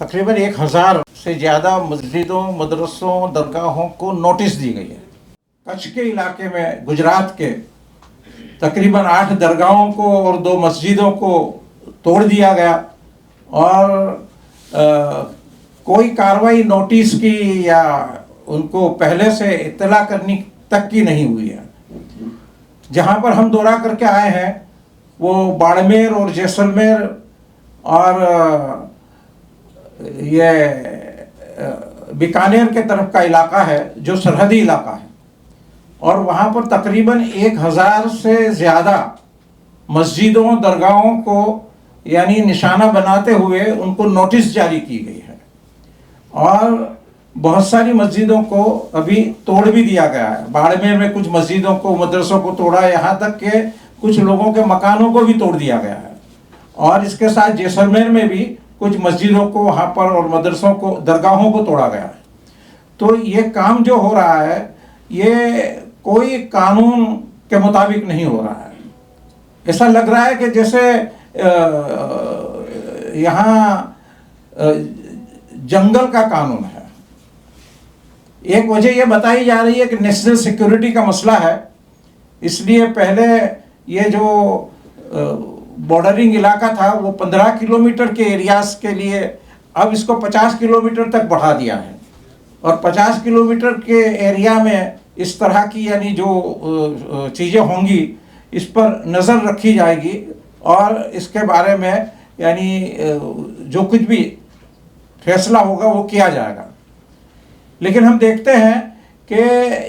तकरीबन 1000 से ज़्यादा मस्जिदों, मदरसों, दरगाहों को नोटिस दी गई है। कच्छ के इलाके में, गुजरात के तकरीबन 8 दरगाहों को और 2 मस्जिदों को तोड़ दिया गया और कोई कार्रवाई नोटिस की या उनको पहले से इत्तला करनी तक की नहीं हुई है। जहाँ पर हम दौरा करके आए हैं वो बाड़मेर और जैसलमेर और ये बीकानेर के तरफ का इलाका है जो सरहदी इलाका है, और वहाँ पर तकरीबन 1000 से ज़्यादा मस्जिदों, दरगाहों को यानी निशाना बनाते हुए उनको नोटिस जारी की गई है और बहुत सारी मस्जिदों को अभी तोड़ भी दिया गया है। बाड़मेर में कुछ मस्जिदों को, मदरसों को तोड़ा, यहाँ तक के कुछ लोगों के मकानों को भी तोड़ दिया गया है। और इसके साथ जैसलमेर में भी कुछ मस्जिदों को वहाँ पर और मदरसों को, दरगाहों को तोड़ा गया है। तो ये काम जो हो रहा है ये कोई कानून के मुताबिक नहीं हो रहा है। ऐसा लग रहा है कि जैसे यहाँ जंगल का कानून है। एक वजह यह बताई जा रही है कि नेशनल सिक्योरिटी का मसला है, इसलिए पहले ये जो बॉर्डरिंग इलाका था वो 15 किलोमीटर के एरियाज के लिए अब इसको 50 किलोमीटर तक बढ़ा दिया है और 50 किलोमीटर के एरिया में इस तरह की यानी जो चीज़ें होंगी इस पर नज़र रखी जाएगी और इसके बारे में यानी जो कुछ भी फैसला होगा वो किया जाएगा। लेकिन हम देखते हैं कि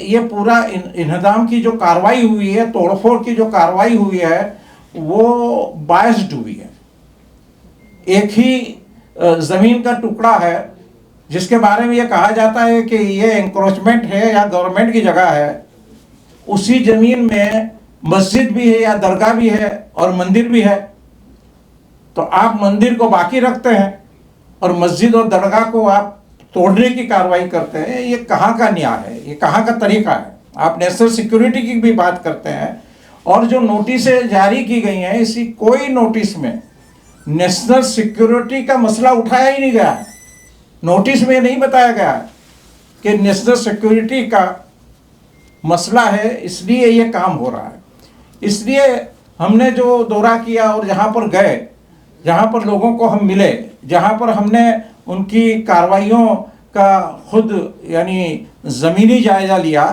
ये पूरा इंहदाम की जो कार्रवाई हुई है, तोड़फोड़ की जो कार्रवाई हुई है वो बायस्ड हुई है। एक ही ज़मीन का टुकड़ा है जिसके बारे में ये कहा जाता है कि ये इंक्रोचमेंट है या गवर्नमेंट की जगह है, उसी ज़मीन में मस्जिद भी है या दरगाह भी है और मंदिर भी है। तो आप मंदिर को बाकी रखते हैं और मस्जिद और दरगाह को आप तोड़ने की कार्रवाई करते हैं। ये कहाँ का न्याय है, ये कहाँ का तरीका है? आप नेशनल सिक्योरिटी की भी बात करते हैं और जो नोटिसें जारी की गई हैं इसी कोई नोटिस में नेशनल सिक्योरिटी का मसला उठाया ही नहीं गया है। नोटिस में नहीं बताया गया है कि नेशनल सिक्योरिटी का मसला है, इसलिए ये काम हो रहा है। इसलिए हमने जो दौरा किया और जहाँ पर गए, जहाँ पर लोगों को हम मिले, जहाँ पर हमने उनकी कार्रवाइयों का खुद यानी ज़मीनी जायज़ा लिया,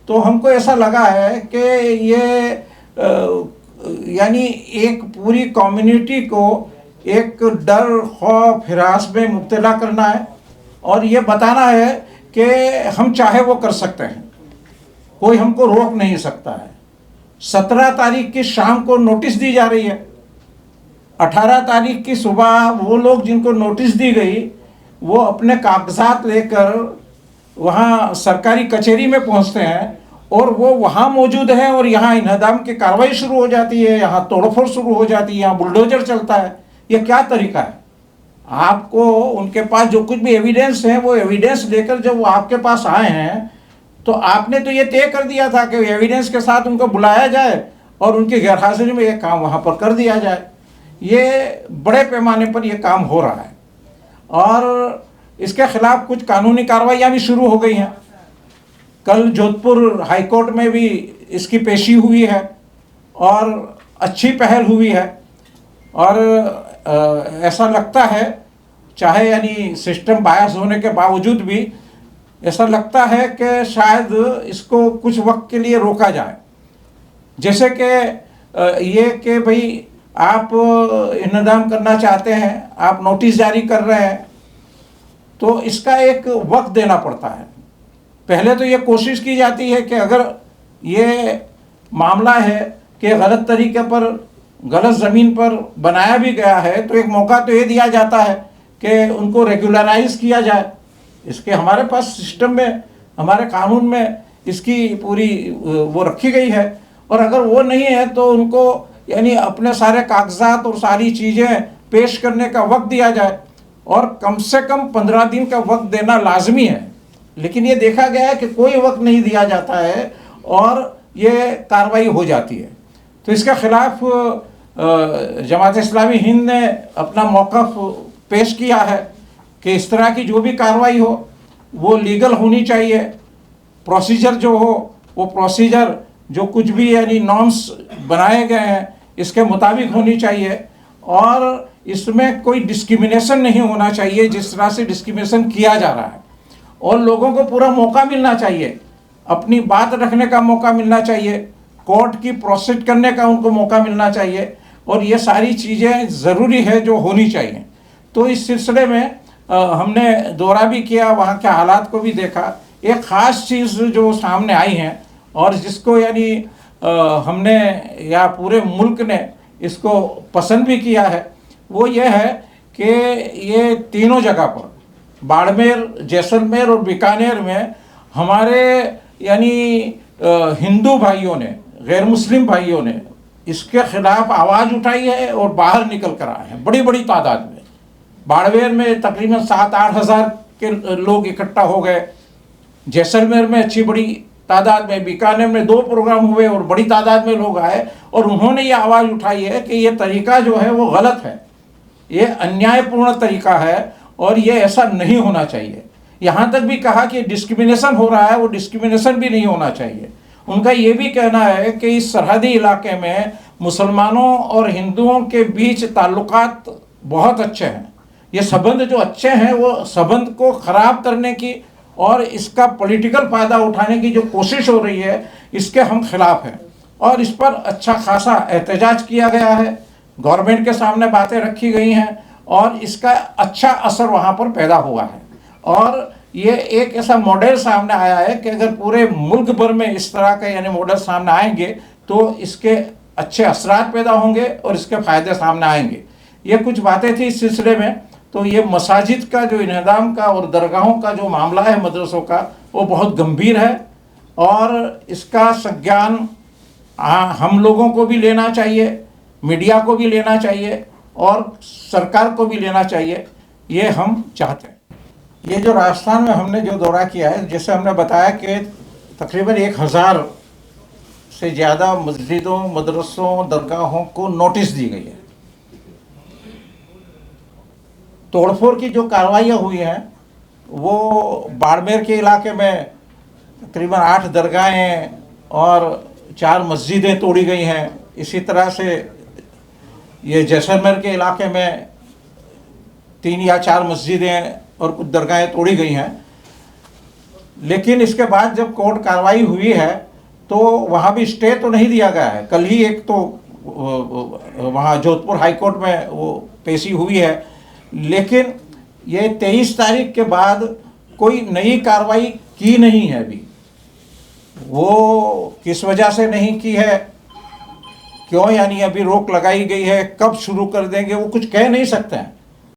तो हमको ऐसा लगा है कि ये यानी एक पूरी कम्युनिटी को एक डर, खौफ, हिरास में मुब्तला करना है और ये बताना है कि हम चाहे वो कर सकते हैं, कोई हमको रोक नहीं सकता है। 17 तारीख की शाम को नोटिस दी जा रही है, 18 तारीख की सुबह वो लोग जिनको नोटिस दी गई वो अपने कागजात लेकर वहाँ सरकारी कचहरी में पहुँचते हैं और वो वहाँ मौजूद है और यहाँ इंहदाम की कार्रवाई शुरू हो जाती है, यहाँ तोड़फोड़ शुरू हो जाती है, यहाँ बुलडोजर चलता है। ये क्या तरीका है? आपको उनके पास जो कुछ भी एविडेंस है वो एविडेंस लेकर जब वो आपके पास आए हैं तो आपने तो ये तय कर दिया था कि एविडेंस के साथ उनको बुलाया जाए और उनकी गैरहाजिरी में ये काम वहाँ पर कर दिया जाए। ये बड़े पैमाने पर ये काम हो रहा है और इसके खिलाफ कुछ कानूनी कार्रवाइयाँ भी शुरू हो गई हैं। कल जोधपुर हाई कोर्ट में भी इसकी पेशी हुई है और अच्छी पहल हुई है और ऐसा लगता है, चाहे यानी सिस्टम बायस होने के बावजूद भी ऐसा लगता है कि शायद इसको कुछ वक्त के लिए रोका जाए। जैसे कि ये कि भाई आप इंहदाम करना चाहते हैं, आप नोटिस जारी कर रहे हैं, तो इसका एक वक्त देना पड़ता है। पहले तो ये कोशिश की जाती है कि अगर ये मामला है कि गलत तरीके पर, गलत ज़मीन पर बनाया भी गया है तो एक मौका तो ये दिया जाता है कि उनको रेगुलराइज किया जाए। इसके हमारे पास सिस्टम में, हमारे कानून में इसकी पूरी वो रखी गई है और अगर वो नहीं है तो उनको यानी अपने सारे कागजात और सारी चीज़ें पेश करने का वक्त दिया जाए और कम से कम 15 दिन का वक्त देना लाजमी है। लेकिन ये देखा गया है कि कोई वक्त नहीं दिया जाता है और ये कार्रवाई हो जाती है। तो इसके खिलाफ जमात इस्लामी हिंद ने अपना मौक़िफ़ पेश किया है कि इस तरह की जो भी कार्रवाई हो वो लीगल होनी चाहिए। प्रोसीजर जो हो वो प्रोसीजर जो कुछ भी यानी नॉर्म्स बनाए गए हैं इसके मुताबिक होनी चाहिए, और इसमें कोई डिस्क्रिमिनेशन नहीं होना चाहिए जिस तरह से डिस्क्रिमिनेशन किया जा रहा है। और लोगों को पूरा मौका मिलना चाहिए, अपनी बात रखने का मौका मिलना चाहिए, कोर्ट की प्रोसेस करने का उनको मौका मिलना चाहिए, और ये सारी चीज़ें ज़रूरी है जो होनी चाहिए। तो इस सिलसिले में हमने दौरा भी किया, वहाँ के हालात को भी देखा। एक ख़ास चीज़ जो सामने आई है और जिसको यानी हमने या पूरे मुल्क ने इसको पसंद भी किया है, वो ये है कि ये तीनों जगह पर बाड़मेर, जैसलमेर और बीकानेर में हमारे यानी हिंदू भाइयों ने, गैर मुस्लिम भाइयों ने इसके खिलाफ आवाज़ उठाई है और बाहर निकल कर आए हैं बड़ी बड़ी तादाद में। बाड़मेर में तकरीबन 7-8 हज़ार के लोग इकट्ठा हो गए, जैसलमेर में अच्छी बड़ी तादाद में, बीकानेर में 2 प्रोग्राम हुए और बड़ी तादाद में लोग आए, और उन्होंने ये आवाज़ उठाई है कि ये तरीका जो है वो गलत है, ये अन्यायपूर्ण तरीका है और ये ऐसा नहीं होना चाहिए। यहाँ तक भी कहा कि डिस्क्रिमिनेशन हो रहा है, वो डिस्क्रिमिनेशन भी नहीं होना चाहिए। उनका ये भी कहना है कि इस सरहदी इलाके में मुसलमानों और हिंदुओं के बीच ताल्लुकात बहुत अच्छे हैं। ये संबंध जो अच्छे हैं वो संबंध को ख़राब करने की और इसका पॉलिटिकल फ़ायदा उठाने की जो कोशिश हो रही है, इसके हम खिलाफ हैं। और इस पर अच्छा खासा एहतजाज किया गया है, गवर्नमेंट के सामने बातें रखी गई हैं और इसका अच्छा असर वहाँ पर पैदा हुआ है। और ये एक ऐसा मॉडल सामने आया है कि अगर पूरे मुल्क भर में इस तरह के यानी मॉडल सामने आएंगे तो इसके अच्छे असरात पैदा होंगे और इसके फ़ायदे सामने आएंगे। ये कुछ बातें थी इस सिलसिले में। तो ये मसाजिद का जो इन्हदाम का और दरगाहों का जो मामला है मदरसों का, वो बहुत गंभीर है और इसका संज्ञान हम लोगों को भी लेना चाहिए, मीडिया को भी लेना चाहिए और सरकार को भी लेना चाहिए, ये हम चाहते हैं। ये जो राजस्थान में हमने जो दौरा किया है, जैसे हमने बताया कि तकरीबन 1000 से ज़्यादा मस्जिदों, मदरसों, दरगाहों को नोटिस दी गई है। तोड़फोड़ की जो कार्रवाइयाँ हुई हैं वो बाड़मेर के इलाके में तकरीबन 8 दरगाहें और 4 मस्जिदें तोड़ी गई हैं। इसी तरह से ये जैसलमेर के इलाके में 3 या 4 मस्जिदें और कुछ दरगाहें तोड़ी गई हैं। लेकिन इसके बाद जब कोर्ट कार्रवाई हुई है तो वहाँ भी स्टे तो नहीं दिया गया है। कल ही एक तो वहाँ जोधपुर हाई कोर्ट में वो पेशी हुई है, लेकिन ये 23 तारीख के बाद कोई नई कार्रवाई की नहीं है अभी। वो किस वजह से नहीं की है, क्यों यानी अभी रोक लगाई गई है, कब शुरू कर देंगे, वो कुछ कह नहीं सकते हैं।